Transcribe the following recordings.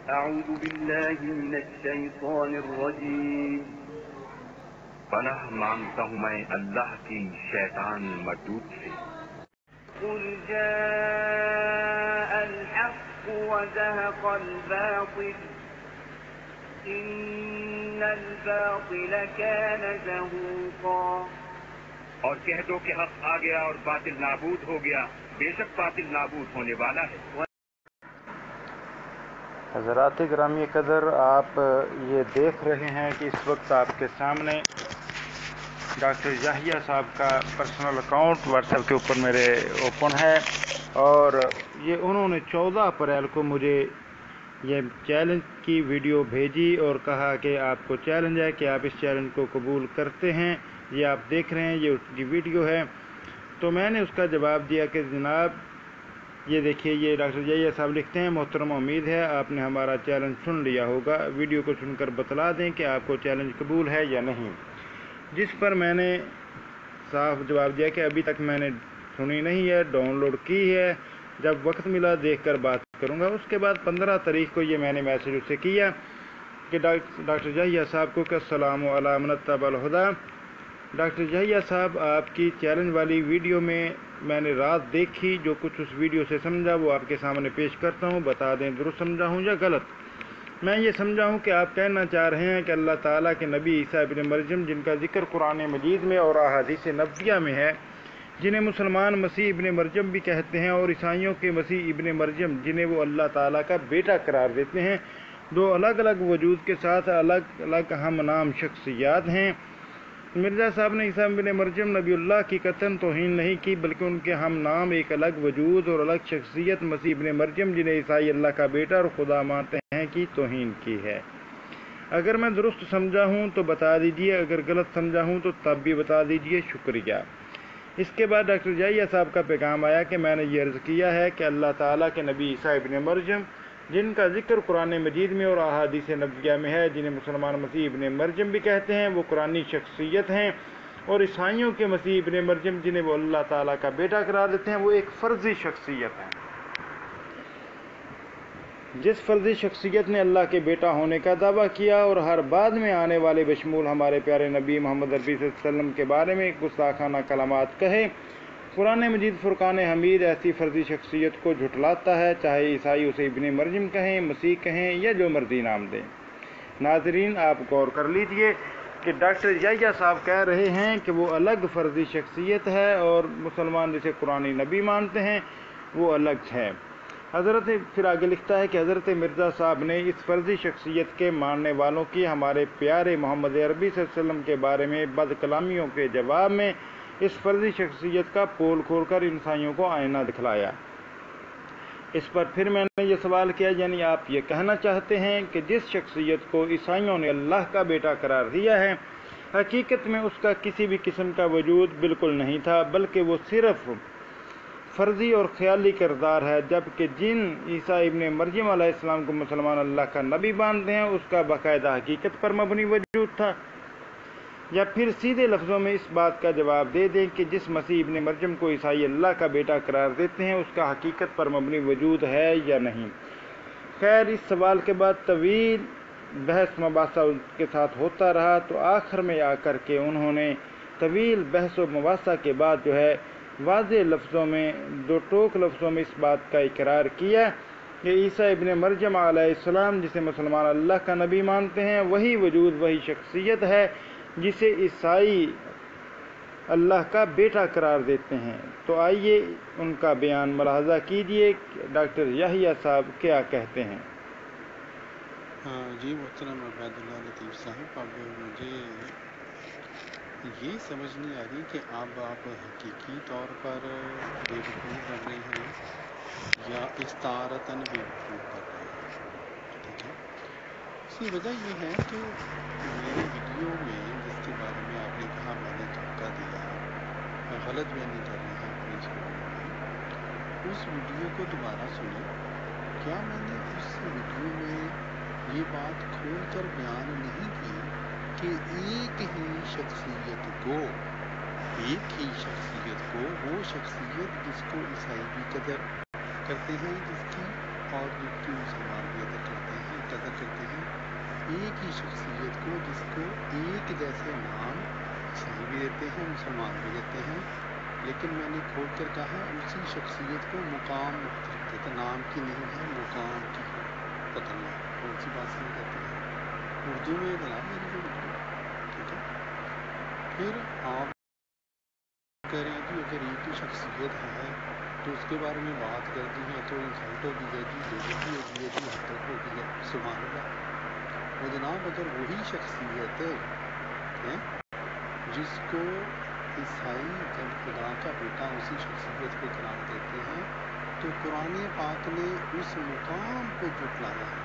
أعوذ بالله من الشيطان الرجيم پناہ مانگتا ہوں میں اللہ کی شیطان مردود سے۔ قل جاء الحق وزهق الباطل إن الباطل كان زهوقا۔ اور کہہ دو کہ حق آ گیا اور باطل نابود ہو گیا، بے شک باطل نابود ہونے والا ہے۔ حضرات گرامی قدر، آپ یہ دیکھ رہے ہیں کہ اس وقت آپ کے سامنے ڈاکٹر یحییٰ صاحب کا پرسنل اکاؤنٹ واٹس ایپ کے اوپر میرے اوپن ہے، اور یہ انہوں نے 14 اپریل کو مجھے یہ چیلنج کی ویڈیو بھیجی اور کہا کہ آپ کو چیلنج ہے کہ آپ اس چیلنج کو قبول کرتے ہیں۔ یہ آپ دیکھ رہے ہیں، یہ اس کی ویڈیو ہے۔ تو میں نے اس کا جواب دیا کہ جناب یہ دیکھیے، یہ ڈاکٹر یحییٰ صاحب لکھتے ہیں، محترم امید ہے آپ نے ہمارا چیلنج سن لیا ہوگا، ویڈیو کو سن کر بتلا دیں کہ آپ کو چیلنج قبول ہے یا نہیں۔ جس پر میں نے صاف جواب دیا کہ ابھی تک میں نے سنی نہیں ہے، ڈاؤن لوڈ کی ہے، جب وقت ملا دیکھ کر بات کروں گا۔ اس کے بعد 15 تاریخ کو یہ میں نے میسج اس سے کیا کہ ڈاکٹر یحییٰ صاحب کو کہ السلام علی من اتبع الہدی۔ ڈاکٹر یحییٰ صاحب، آپ کی چیلنج والی ویڈیو میں نے رات دیکھی، جو کچھ اس ویڈیو سے سمجھا وہ آپ کے سامنے پیش کرتا ہوں، بتا دیں درست سمجھا ہوں یا غلط۔ میں یہ سمجھا ہوں کہ آپ کہنا چاہ رہے ہیں کہ اللہ تعالیٰ کے نبی عیسیٰ ابن مریم، جن کا ذکر قرآن مجید میں اور احادیث نبویہ میں ہے، جنہیں مسلمان مسیح ابن مریم بھی کہتے ہیں، اور عیسائیوں کے مسیح ابن مریم جنہیں وہ اللہ تعالیٰ کا بیٹا قرار دیتے ہیں، دو الگ الگ وجود کے ساتھ الگ الگ ہم نام شخصیات ہیں۔ مرزا صاحب نے عیسیٰ ابن مریم نبی اللہ کی قطعاً توہین نہیں کی، بلکہ ان کے ہم نام ایک الگ وجود اور الگ شخصیت مسیح ابن مریم، جنہیں عیسائی اللہ کا بیٹا اور خدا مانتے ہیں، کی توہین کی ہے۔ اگر میں درست سمجھا ہوں تو بتا دیجئے، اگر غلط سمجھا ہوں تو تب بھی بتا دیجئے، شکریہ۔ اس کے بعد ڈاکٹر یحییٰ صاحب کا پیغام آیا کہ میں نے یہ عرض کیا ہے کہ اللہ تعالیٰ کے نبی عیسیٰ ابن مریم، جن کا ذکر قرآن مجید میں اور احادیث نبویہ میں ہے، جنہیں مسلمان مسیح ابن مریم بھی کہتے ہیں، وہ قرآنی شخصیت ہیں، اور عیسائیوں کے مسیح ابن مریم جنہیں وہ اللہ تعالیٰ کا بیٹا قرار دیتے ہیں، وہ ایک فرضی شخصیت ہے۔ جس فرضی شخصیت نے اللہ کے بیٹا ہونے کا دعویٰ کیا اور ہر بعد میں آنے والے بشمول ہمارے پیارے نبی محمد عربی صلی اللہ علیہ وسلم کے بارے میں گستاخانہ کلمات کہے، قرآن مجید فرقان حمید ایسی فرضی شخصیت کو جھٹلاتا ہے، چاہے عیسائی اسے ابن مریم کہیں، مسیح کہیں یا جو مرضی نام دیں۔ ناظرین، آپ غور کر لیجئے کہ ڈاکٹر یحییٰ صاحب کہہ رہے ہیں کہ وہ الگ فرضی شخصیت ہے، اور مسلمان جسے قرآنی نبی مانتے ہیں وہ الگ ہے۔ حضرت پھر آگے لکھتا ہے کہ حضرت مرزا صاحب نے اس فرضی شخصیت کے ماننے والوں کی ہمارے پیارے محمد عربی صلی اللہ علیہ وسلم کے بارے میں بد کلامیوں کے جواب میں اس فرضی شخصیت کا پول کھول کر عیسائیوں کو آئینہ دکھلایا۔ اس پر پھر میں نے یہ سوال کیا، یعنی آپ یہ کہنا چاہتے ہیں کہ جس شخصیت کو عیسائیوں نے اللہ کا بیٹا قرار دیا ہے، حقیقت میں اس کا کسی بھی قسم کا وجود بالکل نہیں تھا، بلکہ وہ صرف فرضی اور خیالی کردار ہے، جبکہ جن عیسیٰ ابن مریم علیہ السلام کو مسلمان اللہ کا نبی مانتے ہیں، اس کا باقاعدہ حقیقت پر مبنی وجود تھا؟ یا پھر سیدھے لفظوں میں اس بات کا جواب دے دیں کہ جس مسیح ابن مریم کو عیسائی اللہ کا بیٹا قرار دیتے ہیں، اس کا حقیقت پر مبنی وجود ہے یا نہیں؟ خیر، اس سوال کے بعد طویل بحث مباحثہ ان کے ساتھ ہوتا رہا، تو آخر میں آ کر کے انہوں نے طویل بحث و مباحثہ کے بعد جو ہے واضح لفظوں میں، دو ٹوک لفظوں میں اس بات کا اقرار کیا کہ عیسیٰ ابن مریم علیہ السلام، جسے مسلمان اللہ کا نبی مانتے ہیں، وہی وجود، وہی شخصیت ہے جسے عیسائی اللہ کا بیٹا قرار دیتے ہیں۔ تو آئیے ان کا بیان ملاحظہ کیجئے کہ ڈاکٹر یحییٰ صاحب کیا کہتے ہیں۔ جی محترم عبید اللہ لطیف صاحب، اب مجھے یہ سمجھ نہیں آ رہی کہ اب آپ حقیقی طور پر بے وقوف بن رہے ہیں یا استعارتاً بے وقوف بن رہے ہیں۔ ٹھیک ہے، اس کی وجہ یہ ہے کہ میری ویڈیو میں جس کے بارے میں آپ نے کہا میں نے دھوکہ دیا، غلط بیانی کر رہے ہیں اپنی اس ویڈیو میں، اس ویڈیو کو دوبارہ سنیں۔ کیا میں نے اس ویڈیو میں یہ بات کھول کر بیان نہیں کی کہ ایک ہی شخصیت کو وہ شخصیت جس کو عیسائی بھی قدر کرتے ہیں جس کی، اور جس کی مسلمان بھی قدر کرتے ہیں، کرتے ہیں ایک ہی شخصیت کو، جس کو ایک جیسے نام عیسائی بھی دیتے ہیں، مسلمان بھی دیتے ہیں، لیکن میں نے کھول کر کہا ہے اسی شخصیت کو مقام مختلف دیتے ہیں، نام کی نہیں ہے، مقام کی ہے، بدلنا ہے۔ کون سی بات سمجھ آتی ہے؟ اردو میں جناب یہی جو لکھا ہے، ٹھیک ہے۔ پھر آپ کہہ رہے ہیں جی اگر ایک ہی شخصیت ہے تو اس کے بارے میں بات کر دی ہے تو انسلٹ ہوگی ہے جی، بےزتی ہوگی ہے جی، حد تک ہوگی ہے، سبحان اللہ۔ وہ جناب اگر وہی شخصیت ہے جس کو عیسائی جب خدا کا بیٹا اسی شخصیت کو قرار دیتے ہیں تو قرآن پاک نے اس مقام کو جھٹلایا ہے،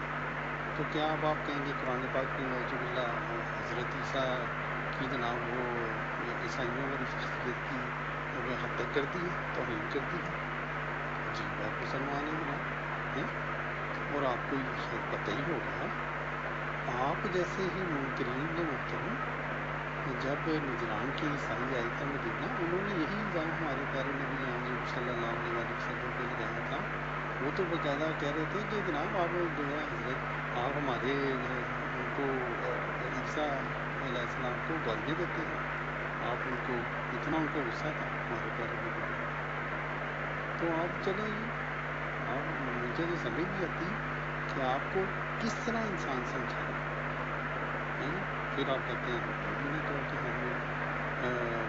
تو کیا اب آپ کہیں گے قرآن پاک نے نعوذ باللہ حضرت عیسیٰ کی جناب وہ عیسائیوں والی شخصیت کی حد تک کر دی ہے، توہین کر دی ہے؟ عجیب بات مسلمان ہے جناب ہیں۔ اور آپ کو یہ شاید پتہ ہی ہوگا، آپ جیسے ہی منکرین نے محترم جب نجران کے عیسائی آئے تھے مدینہ، انہوں نے یہی الزام ہمارے پیارے نبی جان حضور صلی اللہ علیہ وآلہ وسلم پہ لگایا تھا۔ وہ تو باقاعدہ کہہ رہے تھے کہ جناب آپ جو ہے حضرت آپ ہمارے ان کو عیسیٰ علیہ السلام کو گالیاں دیتے ہیں، آپ ان کو اتنا ان کو غصہ تھا ہمارے پیارے نبی کو۔ تو آپ چلیں جی، آپ مجھے تو سمجھ نہیں آتی کہ آپ کو کس طرح انسان سمجھائیں ہیں۔ پھر آپ کہتے ہیں نبی نے کہا کہ ہم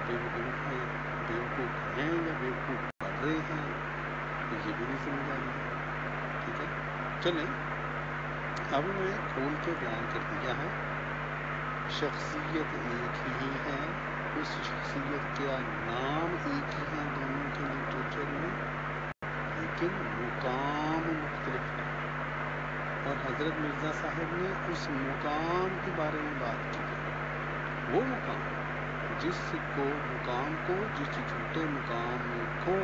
بیوقوف ہیں، بیوقوف ہیں یا بیوقوف بن رہے ہیں، یہ بھی نہیں سمجھ آ رہی ہے، ٹھیک ہے۔ چلیں اب میں کھول کے بیان کر دیا ہے، شخصیت ایک ہی ہے، اس شخصیت کا نام ایک ہی ہے دونوں کے لٹریچر میں، لیکن مقام مختلف ہے۔ اور حضرت مرزا صاحب نے اس مقام کے بارے میں بات کی ہے، وہ مقام جس جھوٹے مقام کو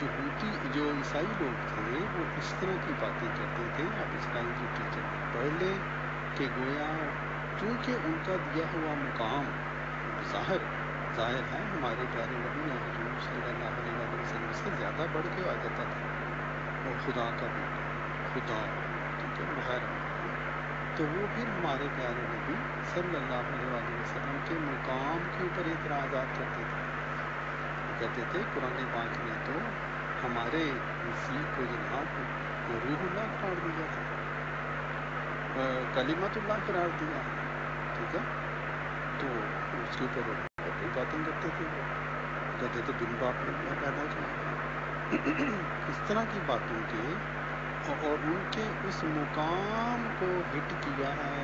یہودی جو عیسائی لوگ تھے وہ اس طرح کی باتیں کرتے تھے۔ آپ اسرائیل لٹریچر میں پڑھ لیں کہ گویا چونکہ ان کا دیا ہوا مقام ظاہر ہے ہمارے پیارے نبی حضور صلی اللہ علیہ وآلہ وسلم سے زیادہ بڑھ کے آ جاتا تھا، اور خدا کا بیٹا، خدا، ٹھیک ہے، وغیرہ وغیرہ، تو وہ پھر ہمارے پیارے نبی صلی اللہ علیہ وآلہ وسلم کے مقام کے اوپر اعتراضات کرتے تھے۔ وہ کہتے تھے قرآن پاک نے تو ہمارے مسیح کو جناب روح اللہ قرار دیا ہے، کلمت اللہ قرار دیا ہے، ٹھیک ہے۔ تو اس کے اوپر اور بھی باتیں کرتے تھے، وہ کہتے تھے بن باپ نے پیدا کیا ہے، اس طرح کی باتوں کے، اور ان کے اس مقام کو ہٹ کیا ہے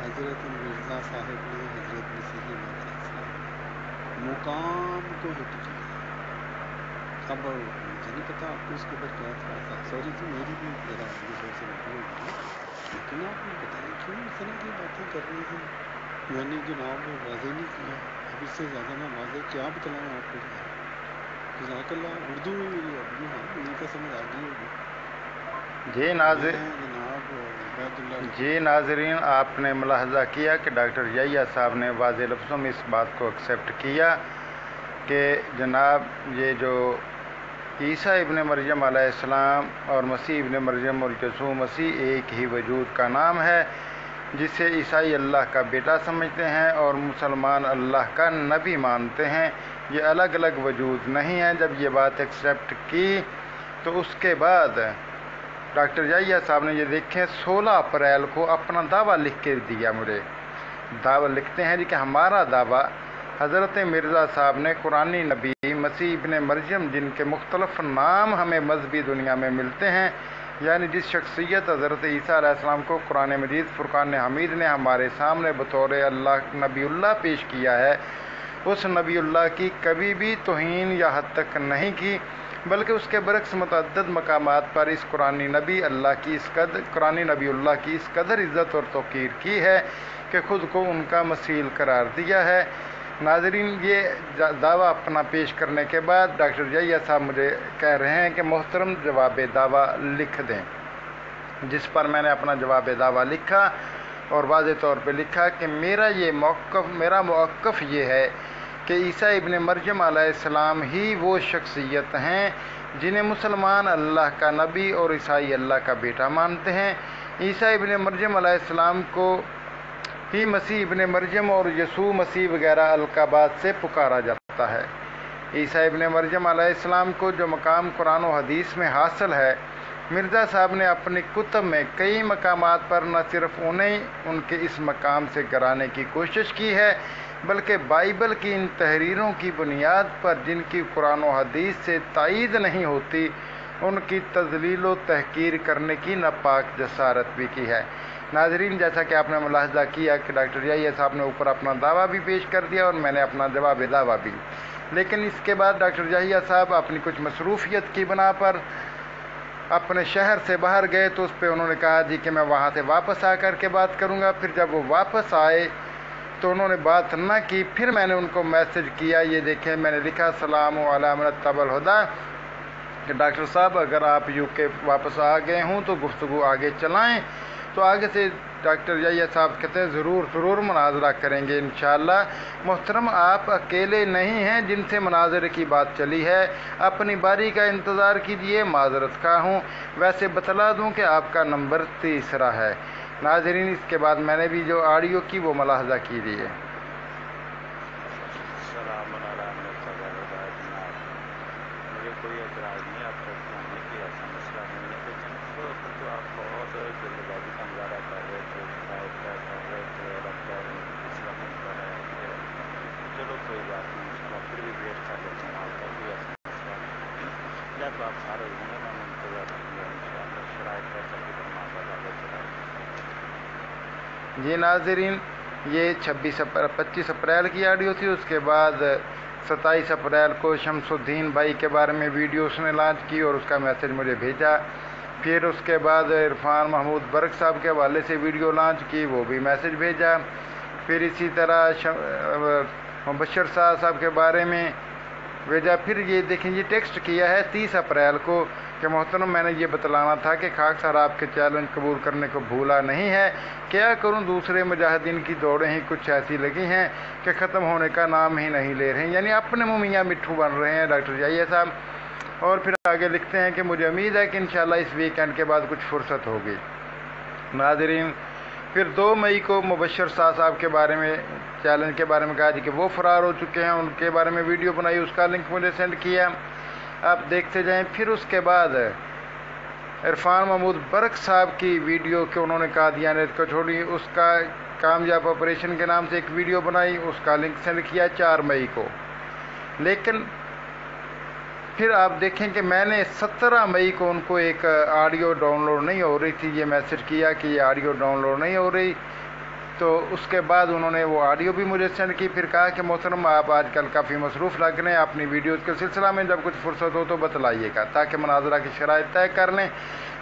حضرت مرزا صاحب نے، حضرت مسیح موعود علیہ السلام نے مقام کو ہٹ کیا ہے۔ اب مجھے نہیں پتا آپ کو اس کے اوپر کیا اعتراض ہے، سوری جی میری بھی ذرا یہ تھوڑی سی غلطی ہو گئی ہے، لیکن آپ پتہ نہیں کیوں اس طرح کی باتیں کر رہے ہیں۔ میں نے جناب واضح نہیں کیا، اب اس سے زیادہ میں واضح کیا بتلاؤں آپ کو جناب؟ جزاک اللہ، اردو جو ہے مجھے تو سمجھ آ گئی ہوگی۔ جی میں جناب عبید اللہ جی ناظرین، آپ نے ملاحظہ کیا کہ ڈاکٹر یحییٰ صاحب نے واضح لفظوں میں اس بات کو ایکسیپٹ کیا کہ جناب یہ جو عیسیٰ ابن مریم علیہ السلام اور مسیح ابن مریم اور یسوع مسیح ایک ہی وجود کا نام ہے، جسے عیسائی اللہ کا بیٹا سمجھتے ہیں اور مسلمان اللہ کا نبی مانتے ہیں، یہ الگ الگ وجود نہیں ہیں۔ جب یہ بات ایکسیپٹ کی تو اس کے بعد ڈاکٹر یحییٰ صاحب نے یہ دیکھیں 16 اپریل کو اپنا دعویٰ لکھ کے دیا مجھے، دعویٰ لکھتے ہیں جی کہ ہمارا دعویٰ حضرت مرزا صاحب نے قرآن نبی مسیح ابن مریم، جن کے مختلف نام ہمیں مذہبی دنیا میں ملتے ہیں، یعنی جس شخصیت حضرت عیسیٰ علیہ السلام کو قرآن مجید فرقان حمید نے ہمارے سامنے بطور اللہ نبی اللہ پیش کیا ہے، اس نبی اللہ کی کبھی بھی توہین یا حد تک نہیں کی، بلکہ اس کے برعکس متعدد مقامات پر اس قرآن نبی اللہ کی اس قدر عزت اور توقیر کی ہے کہ خود کو ان کا مثیل قرار دیا ہے۔ ناظرین، یہ دعویٰ اپنا پیش کرنے کے بعد ڈاکٹر یحییٰ صاحب مجھے کہہ رہے ہیں کہ محترم جواب دعویٰ لکھ دیں، جس پر میں نے اپنا جواب دعویٰ لکھا اور واضح طور پہ لکھا کہ میرا موقف یہ ہے کہ عیسیٰ ابن مریم علیہ السلام ہی وہ شخصیت ہیں جنہیں مسلمان اللہ کا نبی اور عیسائی اللہ کا بیٹا مانتے ہیں، عیسیٰ ابن مریم علیہ السلام کو ہی مسیح ابن مریم اور یسوع مسیح وغیرہ القابات سے پکارا جاتا ہے۔ عیسیٰ ابن مریم علیہ السلام کو جو مقام قرآن و حدیث میں حاصل ہے، مرزا صاحب نے اپنی کتب میں کئی مقامات پر نہ صرف انہیں ان کے اس مقام سے گرانے کی کوشش کی ہے، بلکہ بائبل کی ان تحریروں کی بنیاد پر جن کی قرآن و حدیث سے تائید نہیں ہوتی، ان کی تذلیل و تحقیر کرنے کی ناپاک جسارت بھی کی ہے۔ ناظرین، جیسا کہ آپ نے ملاحظہ کیا کہ ڈاکٹر یحییٰ صاحب نے اوپر اپنا دعویٰ بھی پیش کر دیا اور میں نے اپنا جواب دعویٰ بھی، لیکن اس کے بعد ڈاکٹر یحییٰ صاحب اپنی کچھ مصروفیت کی بنا پر اپنے شہر سے باہر گئے، تو اس پہ انہوں نے کہا جی کہ میں وہاں سے واپس آ کر کے بات کروں گا۔ پھر جب وہ واپس آئے تو انہوں نے بات نہ کی، پھر میں نے ان کو میسج کیا، یہ دیکھیں میں نے لکھا سلام علی من اتبع الہدی، کہ ڈاکٹر صاحب اگر آپ یو کے واپس آ گئے ہوں تو گفتگو آگے چلائیں۔ تو آگے سے ڈاکٹر یحییٰ صاحب کہتے ہیں ضرور مناظرہ کریں گے انشاءاللہ۔ محترم، آپ اکیلے نہیں ہیں جن سے مناظرے کی بات چلی ہے، اپنی باری کا انتظار کیجیے، معذرت خواہ ہوں۔ ویسے بتلا دوں کہ آپ کا نمبر تیسرا ہے۔ ناظرین، اس کے بعد میں نے بھی جو آڈیو کی وہ ملاحظہ کیجیے۔ مجھے کوئی اعتراض نہیں آپ کو سنانے کی، ایسا مسئلہ نہیں ہے، لیکن تو آپ بہت جلد بازی کا مظاہرہ کر رہے تھے، شکایت کر رہے تھے اور اب کہہ رہے ہیں کہ مسئلہ نہیں کر رہے ہیں۔ چلو کوئی بات نہیں، انشاءاللہ پھر بھی ویٹ کر لیتے ہیں، آپ کا کوئی ایسا مسئلہ نہیں۔ یا تو آپ سارے ہوں گے، میں منتظر رہوں گا انشاءاللہ، شرائط کیسا بھی فرماتا آگے چلا۔ جی ناظرین، یہ 25 اپریل کی آڈیو تھی۔ اس کے بعد 27 اپریل کو شمس الدین بھائی کے بارے میں ویڈیو اس نے لانچ کی اور اس کا میسج مجھے بھیجا۔ پھر اس کے بعد عرفان محمود برق صاحب کے حوالے سے ویڈیو لانچ کی، وہ بھی میسج بھیجا۔ پھر اسی طرح مبشر صاحب کے بارے میں بھیجا۔ پھر یہ دیکھیں، یہ ٹیکسٹ کیا ہے 30 اپریل کو کہ محترم، میں نے یہ بتلانا تھا کہ خاک سر آپ کے چیلنج قبول کرنے کو بھولا نہیں ہے، کیا کروں دوسرے مجاہدین کی دوڑیں ہی کچھ ایسی لگی ہیں کہ ختم ہونے کا نام ہی نہیں لے رہے ہیں، یعنی اپنے منہ میاں مٹھو بن رہے ہیں ڈاکٹر یحییٰ صاحب۔ اور پھر آگے لکھتے ہیں کہ مجھے امید ہے کہ انشاءاللہ اس ویکینڈ کے بعد کچھ فرصت ہوگی۔ ناظرین، پھر 2 مئی کو مبشر صاحب کے بارے میں چیلنج کے بارے میں کہا جی کہ وہ فرار ہو چکے ہیں، ان کے بارے میں ویڈیو بنائی، اس کا لنک مجھے سینڈ کیا، آپ دیکھتے جائیں۔ پھر اس کے بعد عرفان محمود برق صاحب کی ویڈیو کہ انہوں نے کہا دیانت کو چھوڑی، اس کا کامیاب آپریشن کے نام سے ایک ویڈیو بنائی، اس کا لنک سینڈ کیا 4 مئی کو۔ لیکن پھر آپ دیکھیں کہ میں نے 17 مئی کو ان کو ایک آڈیو ڈاؤن لوڈ نہیں ہو رہی تھی، یہ میسج کیا کہ یہ آڈیو ڈاؤن لوڈ نہیں ہو رہی، تو اس کے بعد انہوں نے وہ آڈیو بھی مجھے سینڈ کی۔ پھر کہا کہ محترم آپ آج کل کافی مصروف لگ رہے ہیں، اپنی ویڈیوز کے سلسلہ میں جب کچھ فرصت ہو تو بتلائیے گا تاکہ مناظرہ کی شرائط طے کر لیں۔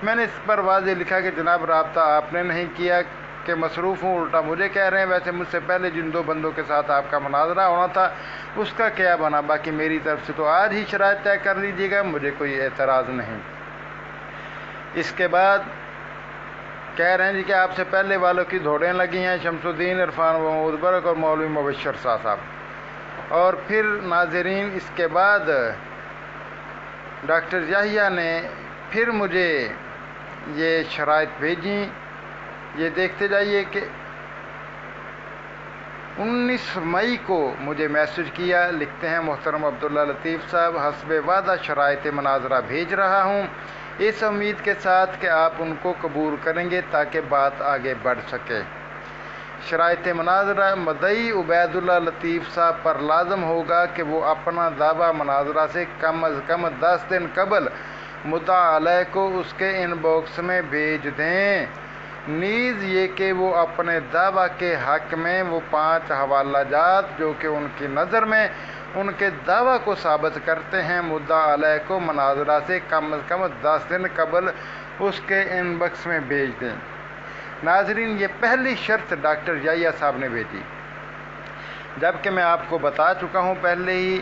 میں نے اس پر واضح لکھا کہ جناب رابطہ آپ نے نہیں کیا کہ مصروف ہوں، الٹا مجھے کہہ رہے ہیں، ویسے مجھ سے پہلے جن 2 بندوں کے ساتھ آپ کا مناظرہ ہونا تھا اس کا کیا بنا، باقی میری طرف سے تو آج ہی شرائط طے کر لیجیے گا، مجھے کوئی اعتراض نہیں۔ اس کے بعد کہہ رہے ہیں جی کہ آپ سے پہلے والوں کی دھوڑیں لگی ہیں، شمس الدین، عرفان محمود برق اور مولوی مبشر صاحب۔ اور پھر ناظرین، اس کے بعد ڈاکٹر یحییٰ نے پھر مجھے یہ شرائط بھیجیں، یہ دیکھتے جائیے کہ 19 مئی کو مجھے میسج کیا، لکھتے ہیں محترم عبداللہ لطیف صاحب، حسب وعدہ شرائط مناظرہ بھیج رہا ہوں، اس امید کے ساتھ کہ آپ ان کو قبول کریں گے تاکہ بات آگے بڑھ سکے۔ شرائط مناظرہ مدعی عبید اللہ لطیف صاحب پر لازم ہوگا کہ وہ اپنا دعویٰ مناظرہ سے کم از کم 10 دن قبل مدعا علیہ کو اس کے ان باکس میں بھیج دیں، نیز یہ کہ وہ اپنے دعویٰ کے حق میں وہ 5 حوالہ جات جو کہ ان کی نظر میں ان کے دعویٰ کو ثابت کرتے ہیں، مدعا علیہ کو مناظرہ سے کم از کم 10 دن قبل اس کے ان باکس میں بھیج دیں۔ ناظرین، یہ پہلی شرط ڈاکٹر یحییٰ صاحب نے بھیجی، جبکہ میں آپ کو بتا چکا ہوں پہلے ہی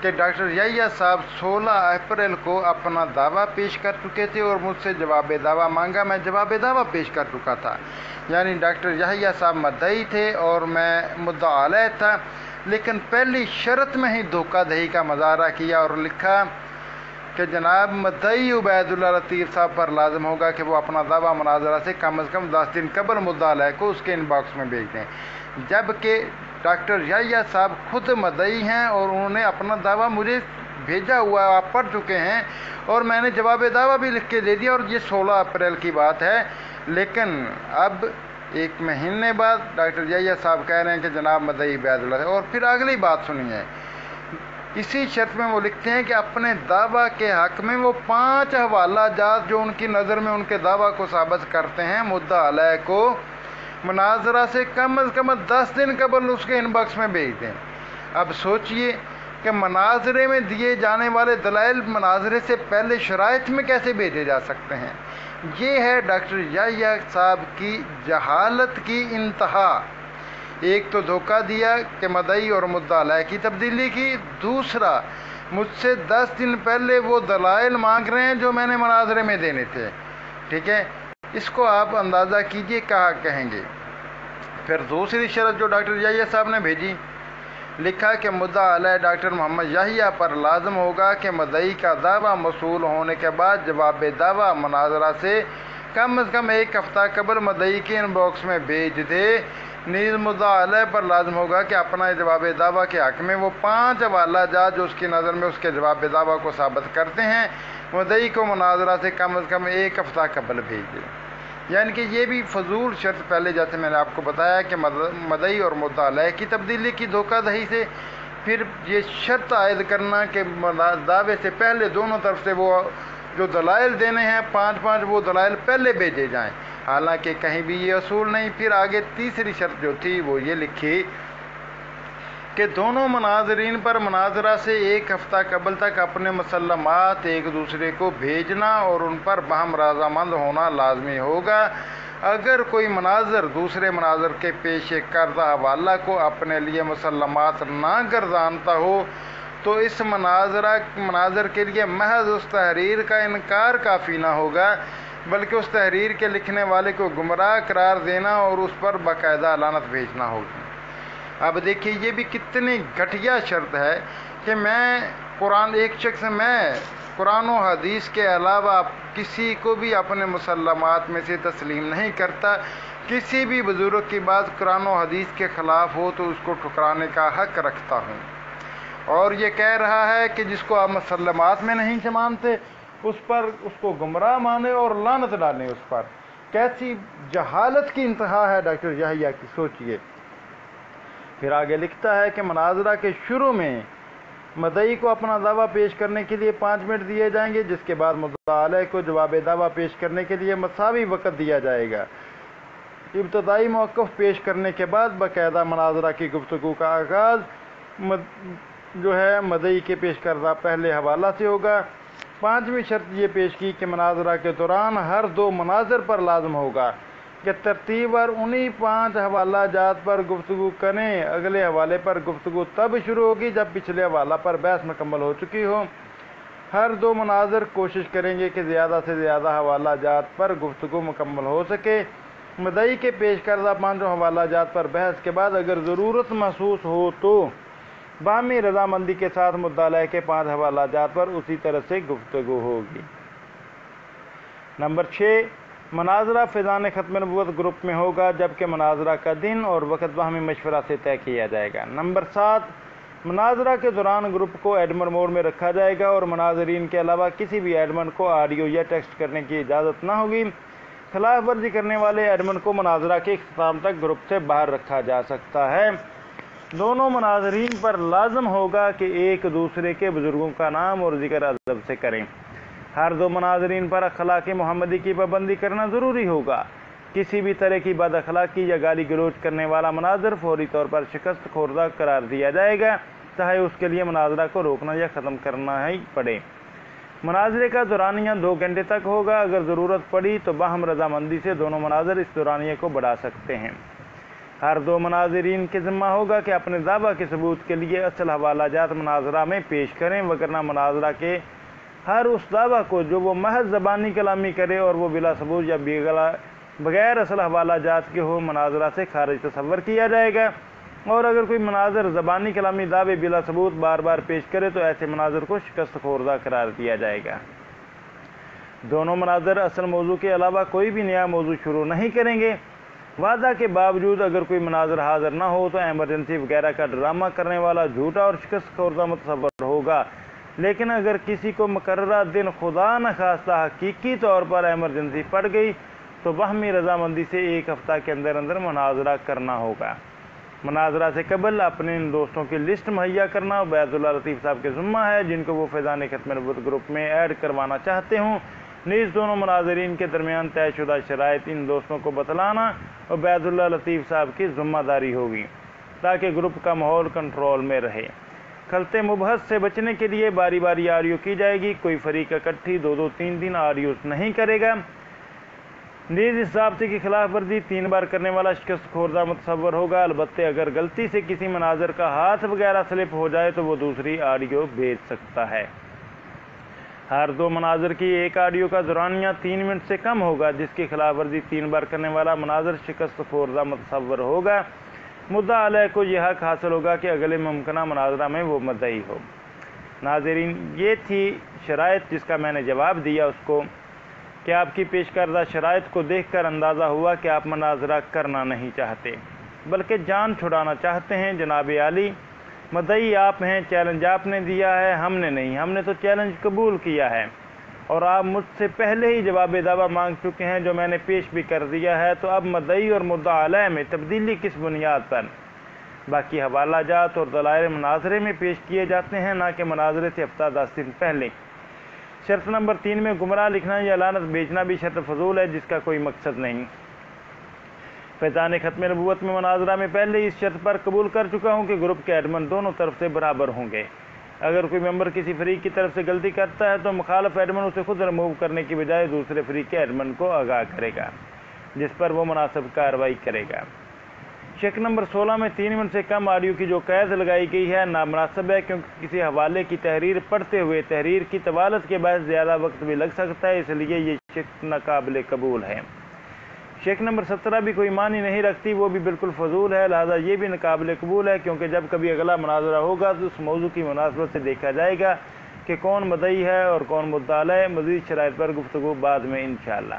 کہ ڈاکٹر یحییٰ صاحب 16 اپریل کو اپنا دعویٰ پیش کر چکے تھے اور مجھ سے جواب دعویٰ مانگا، میں جواب دعویٰ پیش کر چکا تھا، یعنی ڈاکٹر یحییٰ صاحب مدعی تھے اور میں مدعا علیہ تھا، لیکن پہلی شرط میں ہی دھوکہ دہی کا مظاہرہ کیا اور لکھا کہ جناب مدعی عبیداللہ لطیف صاحب پر لازم ہوگا کہ وہ اپنا دعویٰ مناظرہ سے کم از کم 10 دن قبل مدعا علیہ کو اس کے ان باکس میں بھیج دیں، جبکہ ڈاکٹر یحییٰ صاحب خود مدعی ہیں اور انہوں نے اپنا دعویٰ مجھے بھیجا ہوا ہے، آپ پڑھ چکے ہیں، اور میں نے جواب دعویٰ بھی لکھ کے دے دیا، اور یہ 16 اپریل کی بات ہے۔ لیکن اب 1 مہینے بعد ڈاکٹر یحییٰ صاحب کہہ رہے ہیں کہ جناب مدعی عبیداللہ ہے، اور پھر اگلی بات سنیے، اسی شرط میں وہ لکھتے ہیں کہ اپنے دعویٰ کے حق میں وہ 5 حوالہ جات جو ان کی نظر میں ان کے دعویٰ کو ثابت کرتے ہیں مدعا علیہ کو مناظرہ سے کم از کم 10 دن قبل اس کے ان باکس میں بھیج دیں۔ اب سوچئے کہ مناظرے میں دیے جانے والے دلائل مناظرے سے پہلے شرائط میں کیسے بھیجے جا سکتے ہیں؟ یہ ہے ڈاکٹر یحییٰ صاحب کی جہالت کی انتہا۔ ایک تو دھوکہ دیا کہ مدعی اور مدعا علیہ کی تبدیلی کی، دوسرا مجھ سے 10 دن پہلے وہ دلائل مانگ رہے ہیں جو میں نے مناظرے میں دینے تھے، ٹھیک ہے؟ اس کو آپ اندازہ کیجئے کہا کہیں گے۔ پھر دوسری شرط جو ڈاکٹر یحییٰ صاحب نے بھیجی، لکھا کہ مدعا علیہ ڈاکٹر محمد یحییٰ پر لازم ہوگا کہ مدعی کا دعویٰ موصول ہونے کے بعد جواب دعویٰ مناظرہ سے کم از کم 1 ہفتہ قبل مدعی کے ان باکس میں بھیج دے۔ نیز مدعا علیہ پر لازم ہوگا کہ اپنا جواب دعویٰ کے حق میں وہ 5 حوالہ جات جو اس کی نظر میں اس کے جواب دعویٰ کو ثابت کرتے ہیں مدعی کو مناظرہ سے کم از کم 1 ہفتہ قبل بھیج دے۔ یعنی کہ یہ بھی فضول شرط، پہلے جیسے میں نے آپ کو بتایا کہ مدعی اور مدعا علیہ کی تبدیلی کی دھوکہ دہی سے، پھر یہ شرط عائد کرنا کہ دعوے سے پہلے دونوں طرف سے وہ جو دلائل دینے ہیں 5 وہ دلائل پہلے بھیجے جائیں، حالانکہ کہیں بھی یہ اصول نہیں۔ پھر آگے تیسری شرط جو تھی وہ یہ لکھی کہ دونوں مناظرین پر مناظرہ سے 1 ہفتہ قبل تک اپنے مسلمات ایک دوسرے کو بھیجنا اور ان پر باہم رضامند ہونا لازمی ہوگا۔ اگر کوئی مناظر دوسرے مناظر کے پیش کردہ حوالہ کو اپنے لیے مسلمات نہ گردانتا ہو تو اس مناظر کے لیے محض اس تحریر کا انکار کافی نہ ہوگا، بلکہ اس تحریر کے لکھنے والے کو گمراہ قرار دینا اور اس پر باقاعدہ لعنت بھیجنا ہوگی۔ اب دیکھیے یہ بھی کتنی گھٹیا شرط ہے کہ ایک شخص میں قرآن و حدیث کے علاوہ کسی کو بھی اپنے مسلمات میں سے تسلیم نہیں کرتا۔ کسی بھی بزرگ کی بات قرآن و حدیث کے خلاف ہو تو اس کو ٹھکرانے کا حق رکھتا ہوں، اور یہ کہہ رہا ہے کہ جس کو آپ مسلمات میں نہیں مانتے اس کو گمراہ مانے اور لعنت ڈالیں اس پر۔ کیسی جہالت کی انتہا ہے ڈاکٹر یحییٰ کی، سوچئے۔ پھر آگے لکھتا ہے کہ مناظرہ کے شروع میں مدعی کو اپنا دعویٰ پیش کرنے کے لیے 5 منٹ دیے جائیں گے، جس کے بعد مدعا علیہ کو جواب دعویٰ پیش کرنے کے لیے مساوی وقت دیا جائے گا۔ ابتدائی موقف پیش کرنے کے بعد باقاعدہ مناظرہ کی گفتگو کا آغاز مدعی کے پیش کردہ پہلے حوالہ سے ہوگا۔ 5ویں شرط یہ پیش کی کہ مناظرہ کے دوران ہر 2 مناظر پر لازم ہوگا کہ ترتیب اور انہی 5 حوالہ جات پر گفتگو کریں۔ اگلے حوالے پر گفتگو تب شروع ہوگی جب پچھلے حوالہ پر بحث مکمل ہو چکی ہو۔ ہر 2 مناظر کوشش کریں گے کہ زیادہ سے زیادہ حوالہ جات پر گفتگو مکمل ہو سکے۔ مدعی کے پیش کردہ 5 حوالہ جات پر بحث کے بعد اگر ضرورت محسوس ہو تو باہمی رضامندی کے ساتھ مدعا علیہ کے 5 حوالہ جات پر اسی طرح سے گفتگو ہوگی۔ نمبر 6، مناظرہ فیضان ختم نبوت گروپ میں ہوگا، جبکہ مناظرہ کا دن اور وقت باہمی مشورہ سے طے کیا جائے گا۔ نمبر 7، مناظرہ کے دوران گروپ کو ایڈمن موڈ میں رکھا جائے گا اور مناظرین کے علاوہ کسی بھی ایڈمن کو آڈیو یا ٹیکسٹ کرنے کی اجازت نہ ہوگی۔ خلاف ورزی کرنے والے ایڈمن کو مناظرہ کے اختتام تک گروپ سے باہر رکھا جا سکتا ہے۔ دونوں مناظرین پر لازم ہوگا کہ ایک دوسرے کے بزرگوں کا نام اور ذکر ادب سے کریں۔ ہر 2 مناظرین پر اخلاق محمدی کی پابندی کرنا ضروری ہوگا۔ کسی بھی طرح کی بد اخلاقی یا گالی گلوچ کرنے والا مناظر فوری طور پر شکست خوردہ قرار دیا جائے گا، چاہے اس کے لیے مناظرہ کو روکنا یا ختم کرنا ہی پڑے۔ مناظرے کا دورانیہ 2 گھنٹے تک ہوگا۔ اگر ضرورت پڑی تو باہم رضامندی سے دونوں مناظر اس دورانیے کو بڑھا سکتے ہیں۔ ہر 2 مناظرین کے ذمہ ہوگا کہ اپنے دعویٰ کے ثبوت کے لیے اصل حوالہ جات مناظرہ میں پیش کریں، وگرنہ مناظرہ کے ہر اس دعویٰ کو جو وہ محض زبانی کلامی کرے اور وہ بلا ثبوت یا بغیر اصل حوالہ جات کے ہو مناظرہ سے خارج تصور کیا جائے گا۔ اور اگر کوئی مناظر زبانی کلامی دعوے بلا ثبوت بار بار پیش کرے تو ایسے مناظر کو شکست خوردہ قرار دیا جائے گا۔ دونوں مناظر اصل موضوع کے علاوہ کوئی بھی نیا موضوع شروع نہیں کریں گے۔ وعدہ کے باوجود اگر کوئی مناظر حاضر نہ ہو تو ایمرجنسی وغیرہ کا ڈرامہ کرنے والا جھوٹا اور شکست خوردہ متصور ہوگا، لیکن اگر کسی کو مقررہ دن خدا نخواستہ حقیقی طور پر ایمرجنسی پڑ گئی تو باہمی رضامندی سے ایک ہفتہ کے اندر اندر مناظرہ کرنا ہوگا۔ مناظرہ سے قبل اپنے ان دوستوں کی لسٹ مہیا کرنا عبید اللہ لطیف صاحب کے ذمہ ہے، جن کو وہ فیضان ختم نبوت گروپ میں ایڈ کروانا چاہتے ہوں۔ نیز دونوں مناظرین کے درمیان طے شدہ شرائط ان دوستوں کو بتلانا عبید اللہ لطیف صاحب کی ذمہ داری ہوگی تاکہ گروپ کا ماحول کنٹرول میں رہے۔ خلط مبحث سے بچنے کے لیے باری باری آڈیو کی جائے گی، کوئی فریق اکٹھی 2-3 آڈیوز نہیں کرے گا۔ نیز اس ضابطے کی خلاف ورزی 3 بار کرنے والا شکست خوردہ متصور ہوگا، البتہ اگر غلطی سے کسی مناظر کا ہاتھ وغیرہ سلپ ہو جائے تو وہ دوسری آڈیو بھیج سکتا ہے۔ ہر 2 مناظر کی ایک آڈیو کا دورانیہ 3 منٹ سے کم ہوگا، جس کی خلاف ورزی 3 بار کرنے والا مناظر شکست خوردہ متصور ہوگا۔ مدعا علیہ کو یہ حق حاصل ہوگا کہ اگلے ممکنہ مناظرہ میں وہ مدعی ہو۔ ناظرین، یہ تھی شرائط جس کا میں نے جواب دیا اس کو کہ آپ کی پیش کردہ شرائط کو دیکھ کر اندازہ ہوا کہ آپ مناظرہ کرنا نہیں چاہتے بلکہ جان چھڑانا چاہتے ہیں۔ جناب عالی، مدعی آپ ہیں، چیلنج آپ نے دیا ہے، ہم نے نہیں، ہم نے تو چیلنج قبول کیا ہے اور آپ مجھ سے پہلے ہی جواب دعویٰ مانگ چکے ہیں جو میں نے پیش بھی کر دیا ہے، تو اب مدعی اور مدعا علیہ میں تبدیلی کس بنیاد پر؟ باقی حوالہ جات اور دلائل مناظرے میں پیش کیے جاتے ہیں، نہ کہ مناظرے سے ہفتہ 10 دن پہلے۔ شرط نمبر 3 میں گمراہ لکھنا یا لعنت بھیجنا بھی شرط فضول ہے جس کا کوئی مقصد نہیں۔ فیضان ختم نبوت میں مناظرہ میں پہلے اس شرط پر قبول کر چکا ہوں کہ گروپ کے ایڈمن دونوں طرف سے برابر ہوں گے۔ اگر کوئی ممبر کسی فریق کی طرف سے غلطی کرتا ہے تو مخالف ایڈمن اسے خود ریموو کرنے کی بجائے دوسرے فریق کے ایڈمن کو آگاہ کرے گا، جس پر وہ مناسب کارروائی کرے گا۔ شک نمبر 16 میں 3 منٹ سے کم آڈیو کی جو قید لگائی گئی ہے نامناسب ہے، کیونکہ کسی حوالے کی تحریر پڑھتے ہوئے تحریر کی طوالت کے باعث زیادہ وقت بھی لگ سکتا ہے، اس لیے یہ شک ناقابل قبول ہے۔ شک نمبر 17 بھی کوئی معنی نہیں رکھتی، وہ بھی بالکل فضول ہے، لہذا یہ بھی ناقابل قبول ہے، کیونکہ جب کبھی اگلا مناظرہ ہوگا تو اس موضوع کی مناسبت سے دیکھا جائے گا کہ کون مدعی ہے اور کون مدعا علیہ۔ مزید شرائط پر گفتگو بعد میں انشاءاللہ۔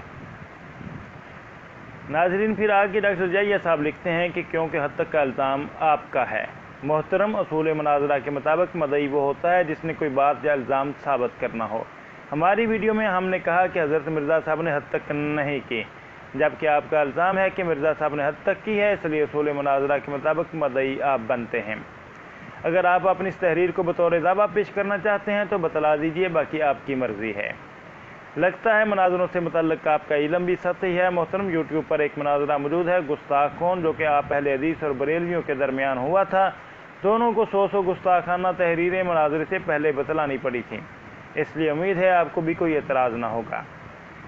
ناظرین، پھر آگے ڈاکٹر جائیہ صاحب لکھتے ہیں کہ کیونکہ حد تک کا الزام آپ کا ہے۔ محترم، اصول مناظرہ کے مطابق مدعی وہ ہوتا ہے جس نے کوئی بات یا الزام ثابت کرنا ہو۔ ہماری ویڈیو میں ہم نے کہا کہ حضرت مرزا صاحب نے حد تک نہیں کی، جبکہ آپ کا الزام ہے کہ مرزا صاحب نے حد تک کی ہے، اس لیے اصول مناظرہ کے مطابق مدعی آپ بنتے ہیں۔ اگر آپ اپنی اس تحریر کو بطور دعویٰ پیش کرنا چاہتے ہیں تو بتلا دیجئے، باقی آپ کی مرضی ہے۔ لگتا ہے مناظروں سے متعلق آپ کا علم بھی سطحی ہے۔ محترم، یوٹیوب پر ایک مناظرہ موجود ہے، گستاخ کون، جو کہ آپ اہل حدیث اور بریلویوں کے درمیان ہوا تھا۔ دونوں کو 100 گستاخانہ تحریریں مناظرے سے پہلے بتلانی پڑی تھیں، اس لیے امید ہے آپ کو بھی کوئی اعتراض نہ ہوگا۔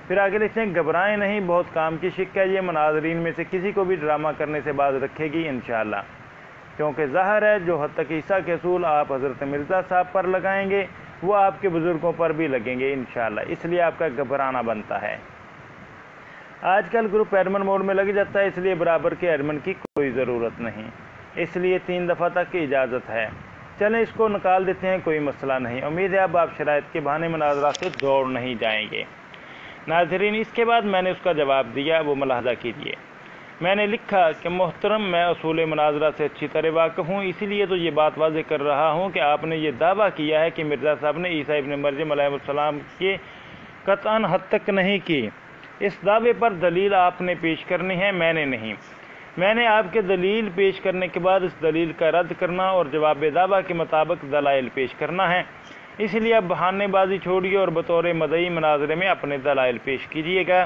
پھر آگے لکھتے ہیں، گھبرائیں نہیں، بہت کام کی شک ہے، یہ مناظرین میں سے کسی کو بھی ڈرامہ کرنے سے باز رکھے گی انشاءاللہ، کیونکہ ظاہر ہے جو حد تک عیسیٰ کے اصول آپ حضرت مرزا صاحب پر لگائیں گے وہ آپ کے بزرگوں پر بھی لگیں گے انشاءاللہ، اس لیے آپ کا گھبرانا بنتا ہے۔ آج کل گروپ ایڈمن موڈ میں لگ جاتا ہے، اس لیے برابر کے ایڈمن کی کوئی ضرورت نہیں، اس لیے 3 دفعہ تک کی اجازت ہے۔ چلیں اس کو نکال دیتے ہیں، کوئی مسئلہ نہیں۔ امید ہے اب آپ شرائط کے بہانے مناظرہ سے دوڑ نہیں جائیں گے۔ ناظرین، اس کے بعد میں نے اس کا جواب دیا، وہ ملاحظہ کیجیے۔ میں نے لکھا کہ محترم، میں اصول مناظرہ سے اچھی طرح واقف ہوں، اسی لیے تو یہ بات واضح کر رہا ہوں کہ آپ نے یہ دعویٰ کیا ہے کہ مرزا صاحب نے عیسیٰ ابن مریم علیہ السلام کے قطعاً حد تک نہیں کی۔ اس دعوے پر دلیل آپ نے پیش کرنی ہے، میں نے نہیں۔ میں نے آپ کے دلیل پیش کرنے کے بعد اس دلیل کا رد کرنا اور جواب دعویٰ کے مطابق دلائل پیش کرنا ہے، اس لیے اب بہانے بازی چھوڑیے اور بطور مدعی مناظرے میں اپنے دلائل پیش کیجیے گا۔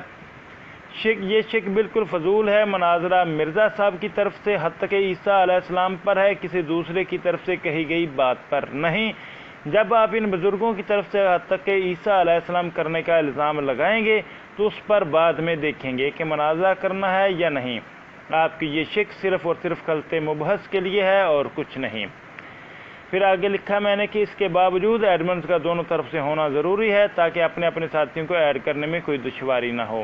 یہ شک بالکل فضول ہے۔ مناظرہ مرزا صاحب کی طرف سے حد تک عیسیٰ علیہ السلام پر ہے، کسی دوسرے کی طرف سے کہی گئی بات پر نہیں۔ جب آپ ان بزرگوں کی طرف سے حد تک عیسیٰ علیہ السلام کرنے کا الزام لگائیں گے تو اس پر بعد میں دیکھیں گے کہ مناظرہ کرنا ہے یا نہیں۔ آپ کی یہ شک صرف اور صرف خلط مبحث کے لیے ہے اور کچھ نہیں۔ پھر آگے لکھا میں نے کہ اس کے باوجود ایڈمنز کا دونوں طرف سے ہونا ضروری ہے تاکہ اپنے اپنے ساتھیوں کو ایڈ کرنے میں کوئی دشواری نہ ہو۔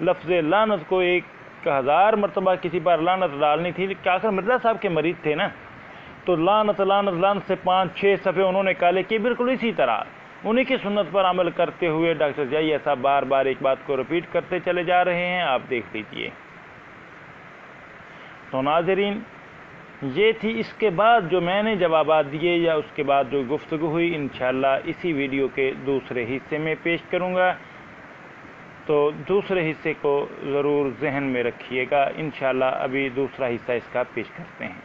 لفظ لعنت کو 1000 مرتبہ کسی پر لعنت ڈالنی تھی کہ آخر مرزا صاحب کے مریض تھے نا، تو لعنت لعنت لعنت سے 5-6 صفحے انہوں نے کالے کیے. بالکل اسی طرح انہی کی سنت پر عمل کرتے ہوئے ڈاکٹر یحییٰ صاحب بار بار ایک بات کو رپیٹ کرتے چلے جا رہے ہیں. آپ دیکھ لیجئے. تو ناظرین، یہ تھی اس کے بعد جو میں نے جوابات دیے یا اس کے بعد جو گفتگو ہوئی، انشاءاللہ اسی ویڈیو کے دوسرے حصے میں پیش کروں گا. تو دوسرے حصے کو ضرور ذہن میں رکھیے گا. انشاءاللہ ابھی دوسرا حصہ اس کا پیش کرتے ہیں.